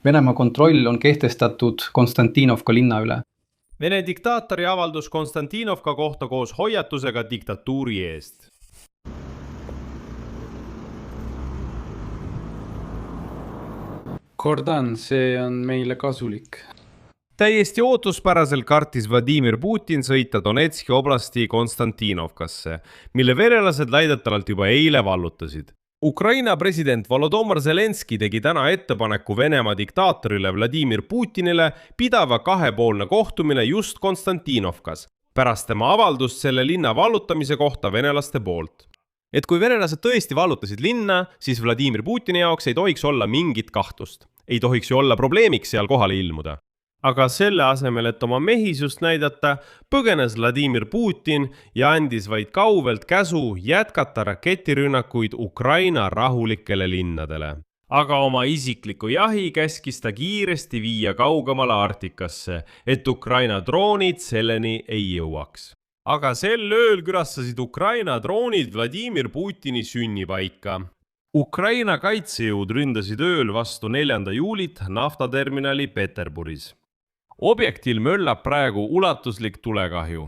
Venemaa kontroll on kehtestatud Konstantinovka linna üle. Vene diktaatori avaldus Konstantinovka kohta koos hoiatusega diktatuuri eest. Kordan, see on meile kasulik. Täiesti ootuspäraselt kartis Vladimir Putin sõita Donetski oblasti Konstantinovkasse, mille venelased väidetavalt juba eile vallutasid. Ukraina president Volodymyr Zelenski tegi täna ettepaneku Venemaa diktaatorile Vladimir Putinile pidava kahepoolne kohtumine just Konstantinovkas, pärast tema avaldust selle linna vallutamise kohta venelaste poolt. Et kui venelased tõesti vallutasid linna, siis Vladimir Putini jaoks ei tohiks olla mingit kahtlust. Ei tohiks ju olla probleemiks seal kohale ilmuda. Aga selle asemel, et oma mehisust näidata, põgenes Vladimir Putin ja andis vaid kauvelt käsu jätkata raketirünnakuid Ukraina rahulikele linnadele. Aga oma isikliku jahi käskis ta kiiresti viia kaugemale Arktikasse, et Ukraina droonid selleni ei jõuaks. Aga sel ööl külastasid Ukraina droonid Vladimir Putini sünnipaika. Ukraina kaitsejõud ründasid ööl vastu 4. juulit naftaterminali Peterburis. Objektil möllab praegu ulatuslik tulekahju.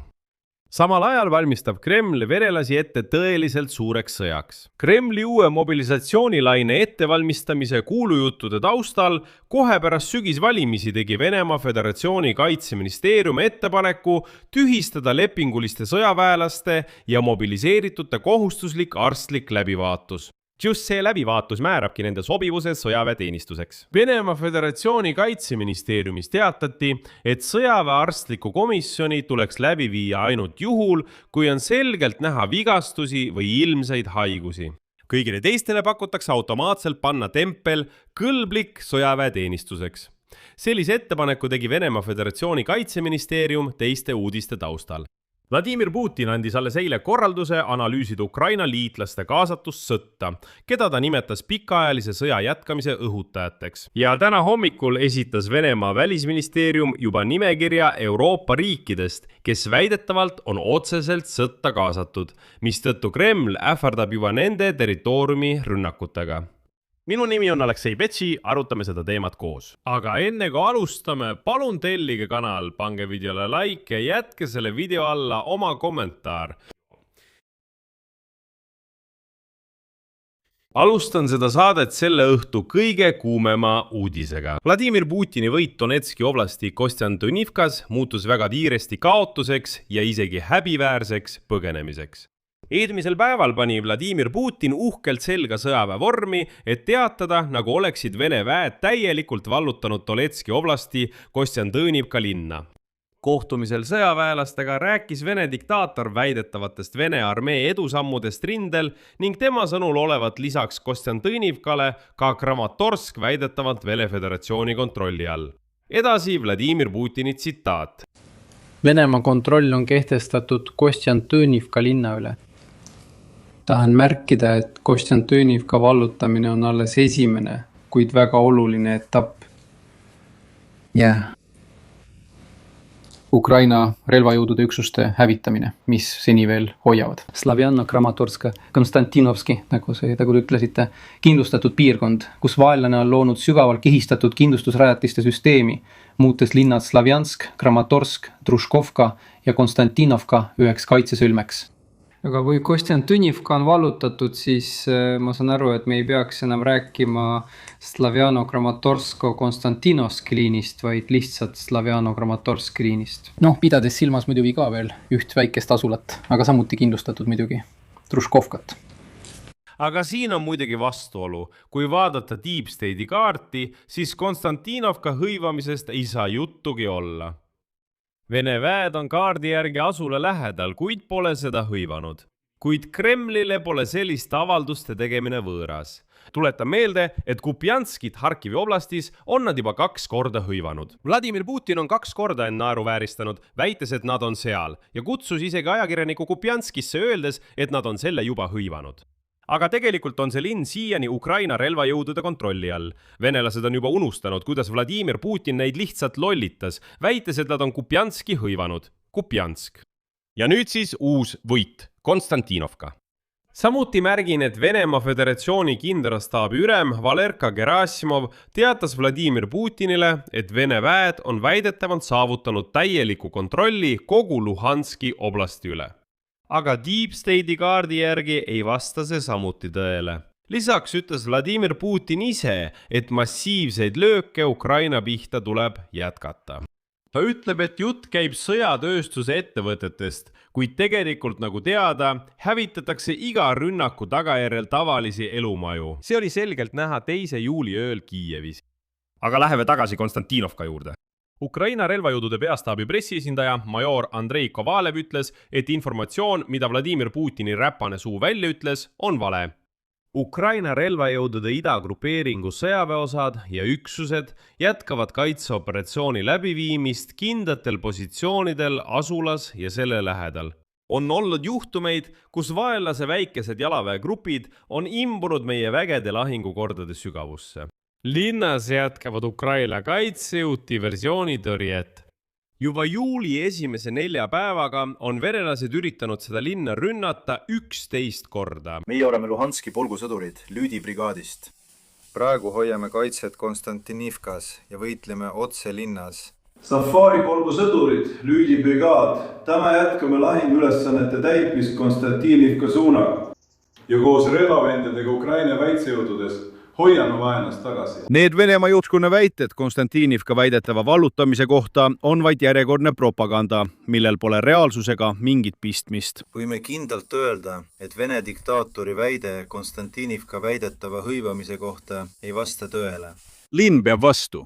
Samal ajal valmistab Kreml venelasi ette tõeliselt suureks sõjaks. Kremli uue mobilisatsioonilaine ettevalmistamise kuulujuttude taustal kohe pärast sügisvalimisi tegi Venemaa Föderatsiooni kaitseministeerium ettepaneku tühistada lepinguliste sõjaväelaste ja mobiliseeritute kohustuslik arstlik läbivaatus. Just see läbivaatus määrabki nende sobivuse sõjaväeteenistuseks. Venemaa Föderatsiooni kaitseministeeriumis teatati, et sõjaväearstliku komisjoni tuleks läbi viia ainult juhul, kui on selgelt näha vigastusi või ilmseid haigusi. Kõigile teistele pakutakse automaatselt panna tempel kõlblik sõjaväeteenistuseks. Sellise ettepaneku tegi Venemaa Föderatsiooni kaitseministeerium teiste uudiste taustal. Vladimir Putin andis alles eile korralduse analüüsida Ukraina liitlaste kaasatust sõtta, keda ta nimetas pikaajalise sõja jätkamise õhutajateks. Ja täna hommikul esitas Venemaa välisministeerium juba nimekirja Euroopa riikidest, kes väidetavalt on otseselt sõtta kaasatud, mistõttu Kreml ähvardab juba nende territooriumi rünnakutega. Minu nimi on Aleksei Betsi, arutame seda teemat koos. Aga enne kui alustame, palun tellige kanal, pange videole like ja jätke selle video alla oma kommentaar. Alustan seda saadet selle õhtu kõige kuumema uudisega. Vladimir Putini võit Donetski oblasti Konstantinivkas muutus väga kiiresti kaotuseks ja isegi häbiväärseks põgenemiseks. Eelmisel päeval pani Vladimir Putin uhkelt selga sõjaväevormi, et teatada, nagu oleksid Vene väed täielikult vallutanud Donetski oblasti Konstantinivka linna. Kohtumisel sõjaväelastega rääkis Vene diktaator väidetavatest Vene armee edusammudest rindel ning tema sõnul olevat lisaks Konstantinivkale ka Kramatorsk väidetavalt Vene Föderatsiooni kontrolli all. Edasi Vladimir Putini tsitaat. Venemaa kontroll on kehtestatud Konstantinivka linna üle. Tahan märkida, et Konstantinivka vallutamine on alles esimene, kuid väga oluline etapp. Ukraina relvajõudude üksuste hävitamine, mis seni veel hoiavad. Slavjanno, Kramatorska, Konstantinovski, nagu ütlesite, kindlustatud piirkond, kus vaenlane on loonud sügavalt kihistatud kindlustusrajatiste süsteemi, muutes linnad Slavjansk, Kramatorsk, Družkovka ja Konstantinovka üheks kaitsesülmeks. Aga kui Konstantinivka on vallutatud, siis ma saan aru, et me ei peaks enam rääkima Slavjano Kramatorsko Konstantinovski liinist, vaid lihtsalt Slavjano Kramatorski liinist. Pidades silmas muidugi ka veel üht väikest asulat, aga samuti kindlustatud muidugi Družkovkat. Aga siin on muidugi vastuolu. Kui vaadata Deep State'i kaarti, siis Konstantinovka hõivamisest ei saa juttugi olla. Vene väed on kaardi järgi asule lähedal, kuid pole seda hõivanud. Kuid Kremlile pole sellist avalduste tegemine võõras. Tuletan meelde, et Kupjanskit Harkivi oblastis on nad juba 2 korda hõivanud. Vladimir Putin on 2 korda end naeruvääristanud, väites, et nad on seal ja kutsus isegi ajakirjaniku Kupjanskisse öeldes, et nad on selle juba hõivanud. Aga tegelikult on see linn siiani Ukraina relvajõudude kontrolli all. Venelased on juba unustanud, kuidas Vladimir Putin neid lihtsalt lollitas, väites, et nad on Kupjanski hõivanud. Kupjansk. Ja nüüd siis uus võit, Konstantinovka. samuti märgin, et Venemaa Föderatsiooni kindralstaabi ülem Valerka Gerassimov teatas Vladimir Putinile, et Vene väed on väidetavalt saavutanud täieliku kontrolli kogu Luhanski oblasti üle. Aga Deep State'i kaardi järgi ei vasta see samuti tõele. Lisaks ütles Vladimir Putin ise, et massiivseid lööke Ukraina pihta tuleb jätkata. Ta ütleb, et jutt käib sõjatööstuse ettevõtetest, kuid tegelikult nagu teada, hävitatakse iga rünnaku tagajärjel tavalisi elumaju. See oli selgelt näha 2. juuli ööl Kiievis. Aga läheme tagasi Konstantinovka juurde. Ukraina relvajõudude peastaabi pressiesindaja major Andrei Kovalev ütles, et informatsioon, mida Vladimir Putini räpane suu välja ütles, on vale. Ukraina relvajõudude idagrupeeringu sõjaväeosad ja üksused jätkavad kaitseoperatsiooni läbiviimist kindlatel positsioonidel asulas ja selle lähedal. On olnud juhtumeid, kus vaenlase väikesed jalaväegrupid on imbunud meie vägede lahingukordade sügavusse. Linnas jätkavad Ukraina kaitsejõud diversioonitõrjet. Juba juuli esimese 4 päevaga on venelased üritanud seda linna rünnata 11 korda. Meie oleme Luhanski polgusõdurid Lüüdi brigaadist. Praegu hoiame kaitset Konstantinivkas ja võitleme otse linnas. Safari polgusõdurid Lüüdi brigaad. Täna jätkame lahinguülesannete täitmist Konstantinivka suunaga. Ja koos relvavendadega Ukraina väitsejõududes hoiame vaenlast tagasi. Need Venemaa juhtkunne väited Konstantinivka väidetava vallutamise kohta on vaid järjekordne propaganda, millel pole reaalsusega mingit pistmist. Võime kindlalt öelda, et Vene diktaatori väide Konstantinivka väidetava hõivamise kohta ei vasta tõele. Linn peab vastu.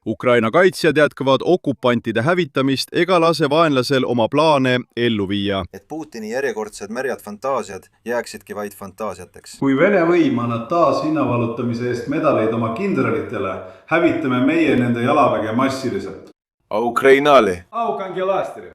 Ukraina kaitsjad jätkavad okupantide hävitamist ega lase vaenlasel oma plaane ellu viia. Et Putini järjekordsed märjad fantaasiad jääksidki vaid fantaasiateks. Kui Vene võim annab taas hinnavallutamise eest medaleid oma kindralitele, hävitame meie nende jalaväge massiliselt. A Ukrainale! Aukangelasteri!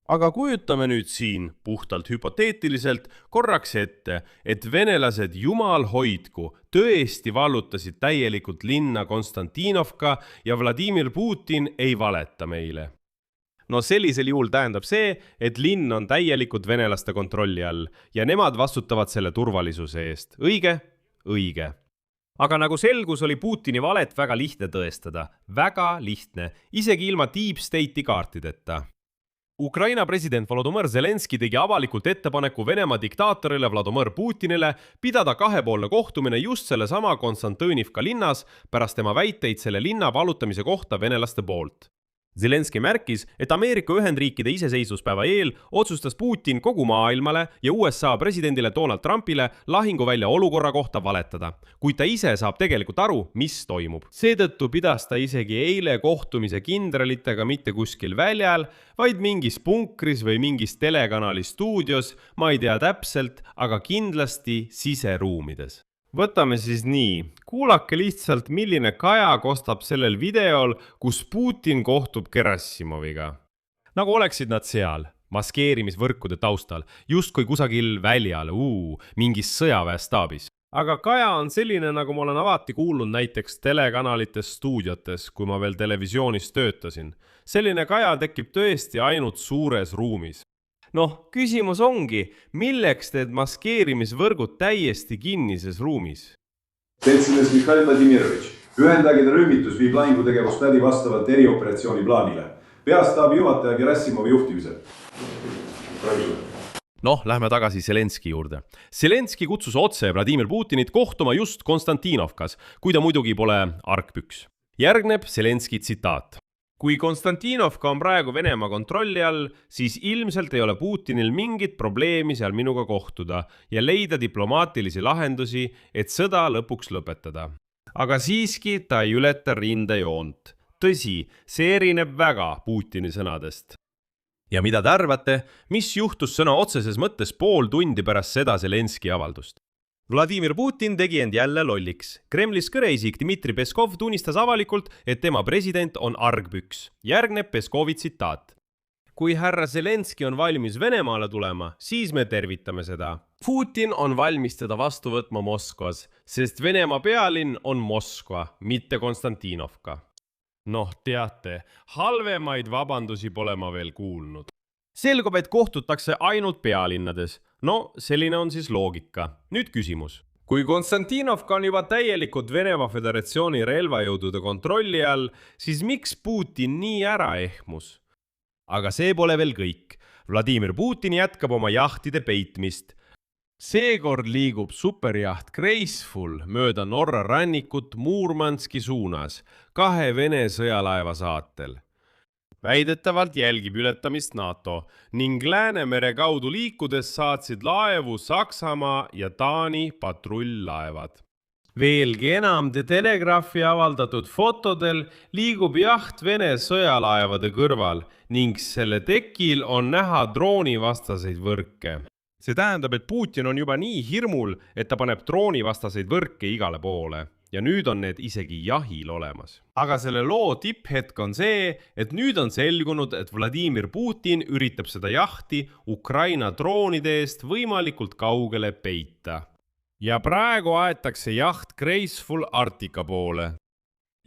Aga kujutame nüüd siin puhtalt hüpoteetiliselt korraks ette, et venelased jumal hoidku tõesti vallutasid täielikult linna Konstantinovka ja Vladimir Putin ei valeta meile. No sellisel juhul tähendab see, et linn on täielikult venelaste kontrolli all ja nemad vastutavad selle turvalisuse eest. Õige? Õige. Aga nagu selgus, oli Putini valet väga lihtne tõestada. Väga lihtne, isegi ilma Deep State'i kaartideta. Ukraina president Volodymyr Zelenski tegi avalikult ettepaneku Venemaa diktaatorile Vladimir Putinile pidada kahepoolne kohtumine just sellesama Konstantinivka linnas pärast tema väiteid selle linna vallutamise kohta venelaste poolt. Zelenski märkis, et Ameerika Ühendriikide iseseisvuspäeva eel otsustas Putin kogu maailmale ja USA presidendile Donald Trumpile lahinguvälja olukorra kohta valetada, kuid ta ise saab tegelikult aru, mis toimub. Seetõttu pidas ta isegi eile kohtumise kindralitega mitte kuskil väljal, vaid mingis punkris või mingis telekanali stuudios, ma ei tea täpselt, aga kindlasti siseruumides. Võtame siis nii, kuulake lihtsalt, milline kaja kostab sellel videol, kus Putin kohtub Gerassimoviga. Nagu oleksid nad seal, maskeerimisvõrkude taustal, justkui kusagil väljal, mingis sõjaväestaabis. Aga kaja on selline, nagu ma olen alati kuulnud näiteks telekanalites stuudiotes, kui ma veel televisioonis töötasin. Selline kaja tekib tõesti ainult suures ruumis. Noh, küsimus ongi, milleks teed maskeerimisvõrgud täiesti kinnises ruumis? Seltsimees Mihhail Vladimirovitš, ühendvägede rühmitus viib lahingutegevust läbi vastavalt erioperatsiooni plaanile. Peastaabi juhataja Gerassimovi juhtimisel. Noh, lähme tagasi Zelenski juurde. Zelenski kutsus otse Vladimir Putinit kohtuma just Konstantinovkas, kui ta muidugi pole argpüks. Järgneb Zelenski tsitaat. Kui Konstantinovka on praegu Venemaa kontrolli all, siis ilmselt ei ole Putinil mingit probleemi seal minuga kohtuda ja leida diplomaatilisi lahendusi, et sõda lõpuks lõpetada. Aga siiski ta ei ületa rindejoont. Tõsi, see erineb väga Putini sõnadest. Ja mida te arvate, mis juhtus sõna otseses mõttes pool tundi pärast seda Zelenski avaldust? Vladimir Putin tegi end jälle lolliks. Kremlis kõreisik Dmitri Peskov tunnistas avalikult, et tema president on argpüks. Järgneb Peskovi tsitaat. Kui härra Zelenski on valmis Venemaale tulema, siis me tervitame seda. Putin on valmis teda vastu võtma Moskvas, sest Venemaa pealinn on Moskva, mitte Konstantinovka. Noh, teate, halvemaid vabandusi pole ma veel kuulnud. selgub, et kohtutakse ainult pealinnades. No selline on siis loogika. Nüüd küsimus. Kui Konstantinovka on juba täielikult Venemaa Föderatsiooni relvajõudude kontrolli all, siis miks Putin nii ära ehmus? Aga see pole veel kõik. Vladimir Putin jätkab oma jahtide peitmist. Seekord liigub superjaht Graceful mööda Norra rannikut Murmanski suunas 2 Vene sõjalaeva saatel. Väidetavalt jälgib ületamist NATO ning Läänemere kaudu liikudes saatsid laevu Saksamaa ja Taani patrull-laevad. Veelgi enam, The Telegraphi avaldatud fotodel liigub jaht Vene sõjalaevade kõrval ning selle tekil on näha droonivastaseid võrke. See tähendab, et Putin on juba nii hirmul, et ta paneb droonivastaseid võrke igale poole. Ja nüüd on need isegi jahil olemas. Aga selle loo tipphetk on see, et nüüd on selgunud, et Vladimir Putin üritab seda jahti Ukraina droonide eest võimalikult kaugele peita. Ja praegu aetakse jaht Graceful Arctica poole.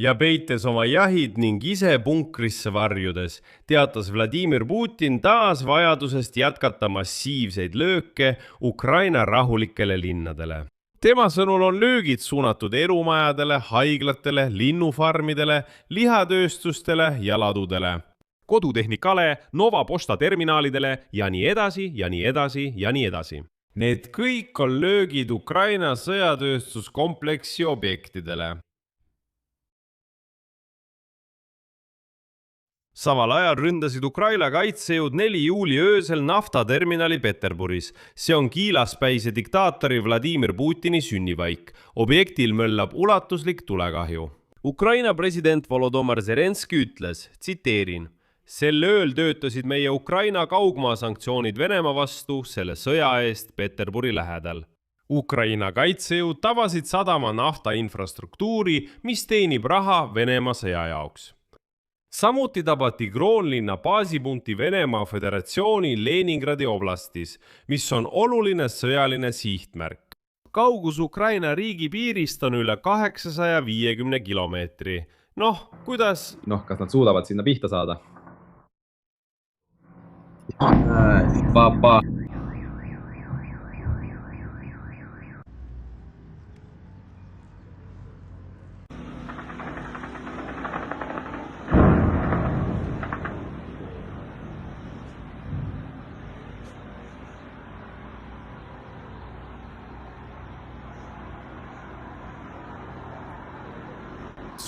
Ja peites oma jahid ning ise punkrisse varjudes, teatas Vladimir Putin taas vajadusest jätkata massiivseid lööke Ukraina rahulikele linnadele. Tema sõnul on löögid suunatud elumajadele, haiglatele, linnufarmidele, lihatööstustele ja ladudele, kodutehnikale, Nova Posta terminaalidele ja nii edasi ja nii edasi ja nii edasi. Need kõik on löögid Ukraina sõjatööstuskompleksi objektidele. Samal ajal ründasid Ukraina kaitsejõud 4 juuli öösel naftaterminali Peterburis. See on kiilaspäise diktaatori Vladimir Putini sünnipaik. Objektil möllab ulatuslik tulekahju. Ukraina president Volodymyr Zelenski ütles, tsiteerin, sel ööl töötasid meie Ukraina kaugmaa sanktsioonid Venemaa vastu selle sõja eest Peterburi lähedal. Ukraina kaitsejõud tabasid sadama nafta infrastruktuuri, mis teenib raha Venemaa sõja jaoks. Samuti tabati Kroonlinna baasipunkti Venemaa Föderatsiooni Leningradi oblastis, mis on oluline sõjaline sihtmärk. Kaugus Ukraina riigi piirist on üle 850 kilomeetri. Kuidas? Kas nad suudavad sinna pihta saada?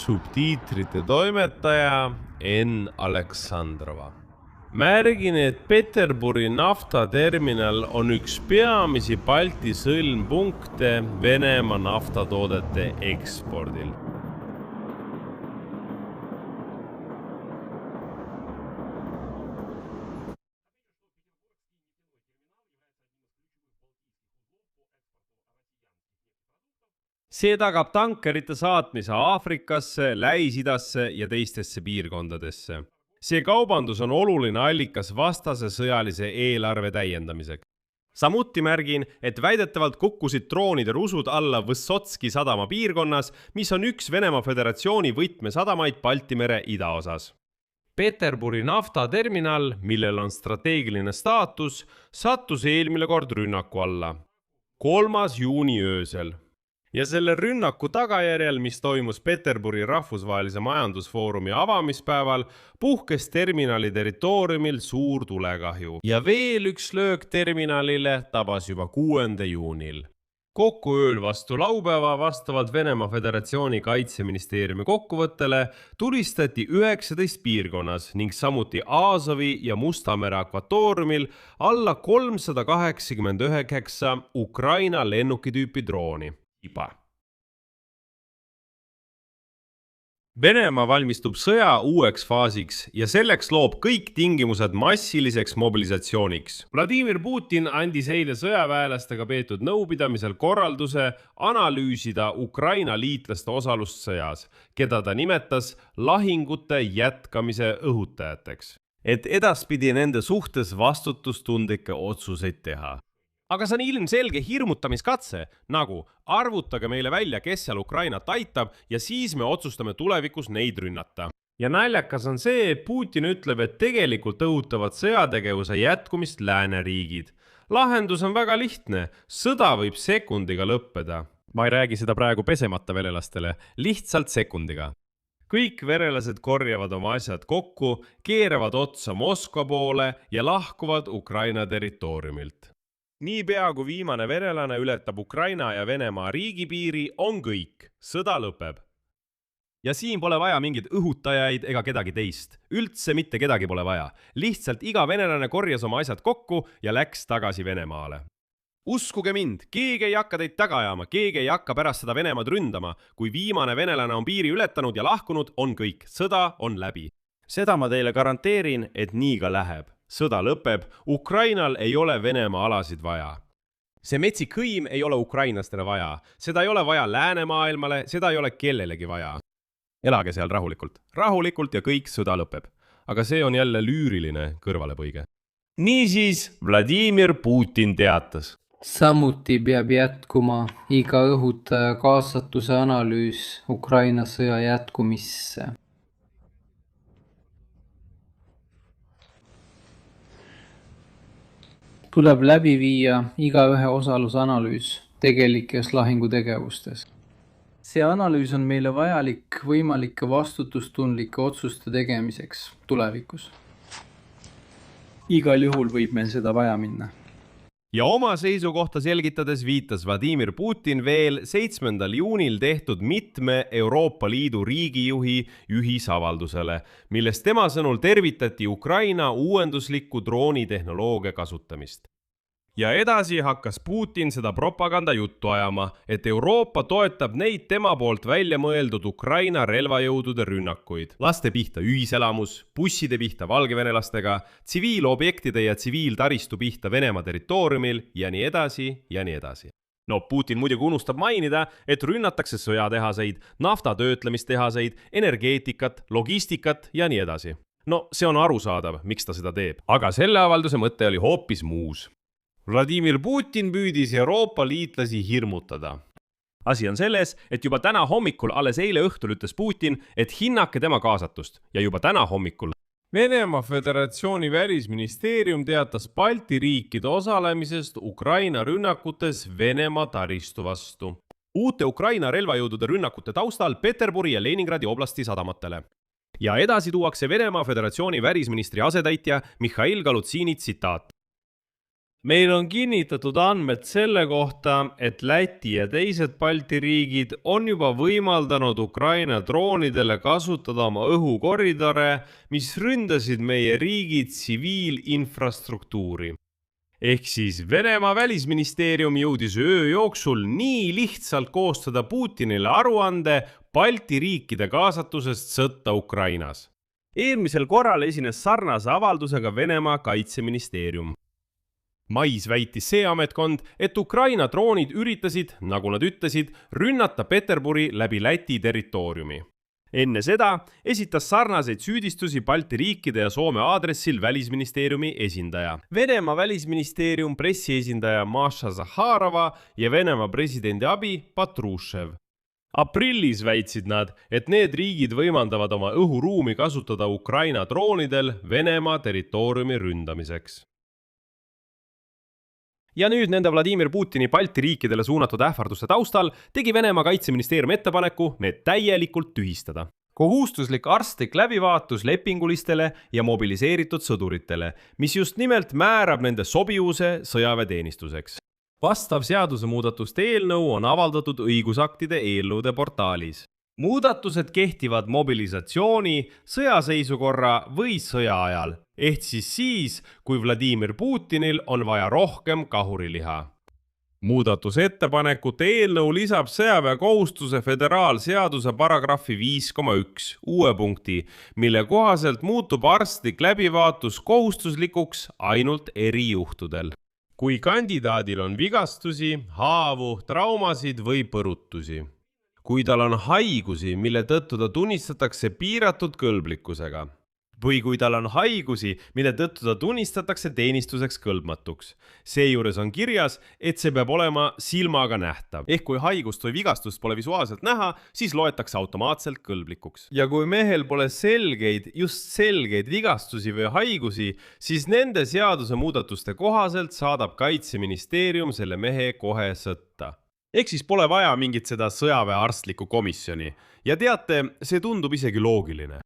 Subtiitrite toimetaja N. Aleksandrova. Märgin, et Peterburi naftaterminal on üks peamisi Balti sõlmpunkte Venemaa naftatoodete ekspordil. See tagab tankerite saatmise Aafrikasse, Lähis-Idasse ja teistesse piirkondadesse. See kaubandus on oluline allikas vastase sõjalise eelarve täiendamiseks. Samuti märgin, et väidetavalt kukkusid droonide rusud alla Võssotski sadama piirkonnas, mis on üks Venemaa Föderatsiooni võtmesadamaid Baltimere idaosas. Peterburi naftaterminal, millel on strateegiline staatus, sattus eelmine kord rünnaku alla. 3. juuni öösel. Ja selle rünnaku tagajärjel, mis toimus Peterburi rahvusvahelise majandusfoorumi avamispäeval, puhkes terminali territooriumil suur tulekahju. Ja veel üks löök terminalile tabas juba 6. juunil. Kokku ööl vastu laupäeva vastavalt Venemaa Föderatsiooni kaitseministeeriumi kokkuvõttele tulistati 19 piirkonnas ning samuti Aasovi ja Mustamere akvatooriumil alla 389 Ukraina lennukitüüpi drooni. Venemaa valmistub sõja uueks faasiks ja selleks loob kõik tingimused massiliseks mobilisatsiooniks. Vladimir Putin andis eile sõjaväelastega peetud nõupidamisel korralduse analüüsida Ukraina liitlaste osalust sõjas, keda ta nimetas lahingute jätkamise õhutajateks, et edaspidi nende suhtes vastutustundlikke otsuseid teha. Aga see on ilmselge hirmutamiskatse, nagu arvutage meile välja, kes seal Ukrainat aitab ja siis me otsustame tulevikus neid rünnata. ja naljakas on see, et Putin ütleb, et tegelikult õhutavad sõjategevuse jätkumist lääneriigid. Lahendus on väga lihtne, sõda võib sekundiga lõppeda. Ma ei räägi seda praegu pesemata verelastele, lihtsalt sekundiga. Kõik verelased korjavad oma asjad kokku, keeravad otsa Moskva poole ja lahkuvad Ukraina territooriumilt. Niipea kui viimane verelane ületab Ukraina ja Venemaa riigipiiri, on kõik, sõda lõpeb. Ja siin pole vaja mingeid õhutajaid ega kedagi teist. Üldse mitte kedagi pole vaja. Lihtsalt iga venelane korjas oma asjad kokku ja läks tagasi Venemaale. Uskuge mind, keegi ei hakka teid taga ajama, keegi ei hakka pärast seda Venemaad ründama. Kui viimane venelane on piiri ületanud ja lahkunud, on kõik. Sõda on läbi. Seda ma teile garanteerin, et nii ka läheb. Sõda lõpeb, Ukrainal ei ole Venemaa alasid vaja. See metsik hõim ei ole ukrainlastele vaja. Seda ei ole vaja läänemaailmale, seda ei ole kellelegi vaja. Elage seal rahulikult. Rahulikult ja kõik sõda lõpeb. Aga see on jälle lüüriline kõrvalepõige. Niisiis Vladimir Putin teatas. Samuti peab jätkuma iga õhutaja kaasatuse analüüs Ukraina sõja jätkumisse. Tuleb läbi viia igaühe osalusanalüüs tegelikes lahingutegevustes. See analüüs on meile vajalik võimalike vastutustundlike otsuste tegemiseks tulevikus. Igal juhul võib meil seda vaja minna. Ja oma seisukohta selgitades viitas Vladimir Putin veel 7. juunil tehtud mitme Euroopa Liidu riigijuhi ühisavaldusele, milles tema sõnul tervitati Ukraina uuenduslikku droonitehnoloogia kasutamist. Ja edasi hakkas Putin seda propaganda juttu ajama, et Euroopa toetab neid tema poolt välja mõeldud Ukraina relvajõudude rünnakuid. Laste pihta ühiselamus, busside pihta valgevenelastega, tsiviilobjektide ja tsiviiltaristu pihta Venemaa territooriumil ja nii edasi ja nii edasi. No Putin muidugi unustab mainida, et rünnatakse sõjatehaseid, naftatöötlemistehaseid, energeetikat, logistikat ja nii edasi. No see on arusaadav, miks ta seda teeb, aga selle avalduse mõte oli hoopis muus. Vladimir Putin püüdis Euroopa liitlasi hirmutada. Asi on selles, et juba täna hommikul, alles eile õhtul ütles Putin, et hinnake tema kaasatust ja juba täna hommikul. Venemaa Föderatsiooni välisministeerium teatas Balti riikide osalemisest Ukraina rünnakutes Venemaa taristu vastu. Uute Ukraina relvajõudude rünnakute taustal Peterburi ja Leningradi oblasti sadamatele. Ja edasi tuuakse Venemaa Föderatsiooni välisministri asetäitja Mihhail Galutsini tsitaat. Meil on kinnitatud andmed selle kohta, et Läti ja teised Balti riigid on juba võimaldanud Ukraina droonidele kasutada oma õhukoridore, mis ründasid meie riigi tsiviilinfrastruktuuri. Ehk siis Venemaa välisministeerium jõudis öö jooksul nii lihtsalt koostada Putinile aruande Balti riikide kaasatusest sõtta Ukrainas. Eelmisel korral esines sarnase avaldusega Venemaa kaitseministeerium. Mais väitis see ametkond, et Ukraina droonid üritasid, nagu nad ütlesid, rünnata Peterburi läbi Läti territooriumi. Enne seda esitas sarnaseid süüdistusi Balti riikide ja Soome aadressil välisministeeriumi esindaja. Venemaa välisministeerium pressiesindaja Maša Zaharova ja Venemaa presidendi abi Patrushev. Aprillis väitsid nad, et need riigid võimaldavad oma õhuruumi kasutada Ukraina droonidel Venemaa territooriumi ründamiseks. Ja nüüd nende Vladimir Putini Balti riikidele suunatud ähvarduste taustal tegi Venemaa kaitseministeerium ettepaneku need täielikult tühistada. Kohustuslik arstlik läbivaatus lepingulistele ja mobiliseeritud sõduritele, mis just nimelt määrab nende sobivuse sõjaväeteenistuseks. Vastav seadusemuudatuste eelnõu on avaldatud õigusaktide eelnõude portaalis. Muudatused kehtivad mobilisatsiooni, sõjaseisukorra või sõja ajal, ehk siis, kui Vladimir Putinil on vaja rohkem kahuriliha. Muudatusettepanekute eelnõu lisab sõjaväekohustuse föderaalseaduse paragrahvi 5,1 uue punkti, mille kohaselt muutub arstlik läbivaatus kohustuslikuks ainult erijuhtudel. Kui kandidaadil on vigastusi, haavu, traumasid või põrutusi. Kui tal on haigusi, mille tõttu ta tunnistatakse piiratud kõlblikkusega. või kui tal on haigusi, mille tõttu ta tunnistatakse teenistuseks kõlbmatuks. Seejuures on kirjas, et see peab olema silmaga nähtav. ehk kui haigust või vigastust pole visuaalselt näha, siis loetakse automaatselt kõlblikuks. Ja kui mehel pole just selgeid vigastusi või haigusi, siis nende seaduse muudatuste kohaselt saadab Kaitseministeerium selle mehe kohe sõtta. Ehk siis pole vaja mingit seda sõjaväearstlikku komisjoni. Ja teate, see tundub isegi loogiline.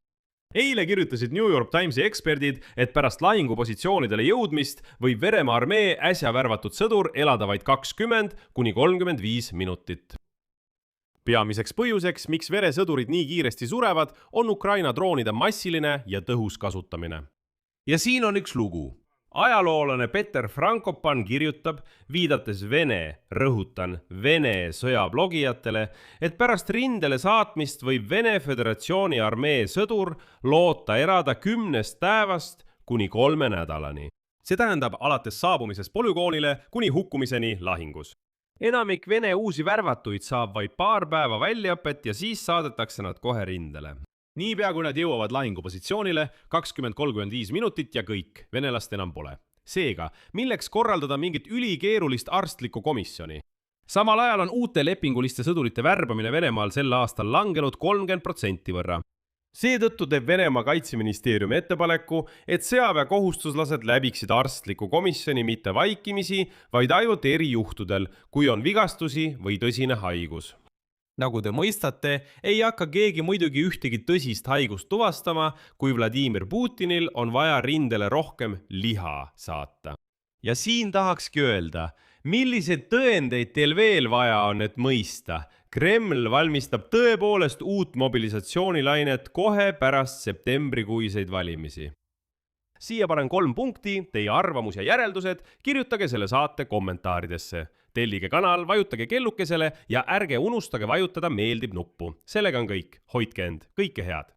Eile kirjutasid New York Timesi eksperdid, et pärast lahingupositsioonidele jõudmist võib Venemaa armee äsja värvatud sõdur elada vaid 20–35 minutit. Peamiseks põhjuseks, miks veresõdurid nii kiiresti surevad, on Ukraina droonide massiline ja tõhus kasutamine. Ja siin on üks lugu. Ajaloolane Peter Frankopan kirjutab, viidates rõhutan Vene sõjablogijatele, et pärast rindele saatmist võib Vene Föderatsiooni armee sõdur loota elada 10 päevast kuni 3 nädalani. See tähendab alates saabumisest polügoonile kuni hukkumiseni lahingus. Enamik Vene uusi värvatuid saab vaid paar päeva väljaõpet ja siis saadetakse nad kohe rindele. Niipea kui nad jõuavad lahingupositsioonile 20–35 minutit ja kõik, venelast enam pole. Seega, milleks korraldada mingit ülikeerulist arstlikku komisjoni? Samal ajal on uute lepinguliste sõdurite värbamine Venemaal sel aastal langenud 30% võrra. Seetõttu teeb Venemaa Kaitseministeerium ettepaneku, et sõjaväekohustuslased läbiksid arstliku komisjoni mitte vaikimisi, vaid ainult erijuhtudel, kui on vigastusi või tõsine haigus. Nagu te mõistate, ei hakka keegi muidugi ühtegi tõsist haigust tuvastama, kui Vladimir Putinil on vaja rindele rohkem liha saata. Ja siin tahakski öelda, milliseid tõendeid teil veel vaja on, et mõista. Kreml valmistab tõepoolest uut mobilisatsioonilainet kohe pärast septembrikuiseid valimisi. Siia panen 3 punkti, teie arvamus ja järeldused, kirjutage selle saate kommentaaridesse. Tellige kanal, vajutage kellukesele ja ärge unustage vajutada meeldib nuppu. Sellega on kõik. Hoidke end. Kõike head.